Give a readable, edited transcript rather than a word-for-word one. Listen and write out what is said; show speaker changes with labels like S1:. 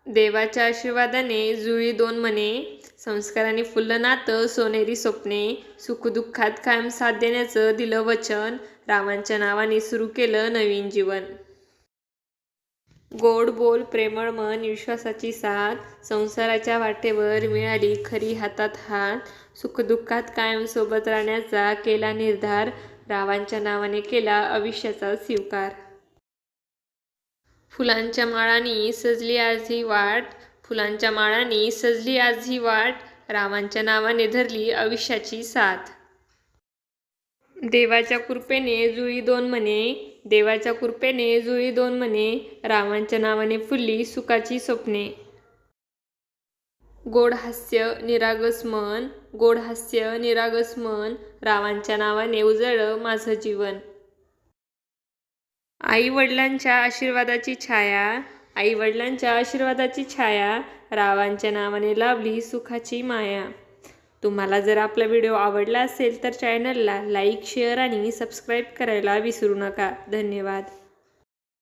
S1: देवाच्या आशीर्वादाने जुळी दोन मने, संस्कारांनी फुललं नातं, सोनेरी स्वप्ने, सुखदुःखात कायम साथ देण्याचं दिलं वचन, रामांच्या नावाने सुरू केलं नवीन जीवन. गोड बोल, प्रेमळ मन, विश्वासाची साथ, संसाराच्या वाटेवर मिळाली खरी हातात हात, सुखदुःखात कायम सोबत राहण्याचा केला निर्धार, रावांच्या नावाने केला आयुष्याचा स्वीकार. फुलांच्या माळांनी सजली आज ही वाट, फुलांच्या माळांनी सजली आज ही वाट, रामांच्या नावाने धरली आयुष्याची साथ. देवाच्या कृपेने जुळी दोन मने, देवाच्या कृपेने जुळी दोन मने, रामांच्या नावाने फुलली सुखाची स्वप्ने. गोड हास्य निरागस मन, गोड हास्य निरागस मन, रावांच्या नावाने उजळलं माझं जीवन. आई वडिलांच्या आशीर्वादाची छाया, आई वडिलांच्या आशीर्वादाची छाया, रावांच्या नावाने लाभली सुखाची माया. तुम्हाला जर आपला व्हिडिओ आवडला असेल तर चॅनलला लाईक, शेअर आणि सबस्क्राईब करायला विसरू नका. धन्यवाद.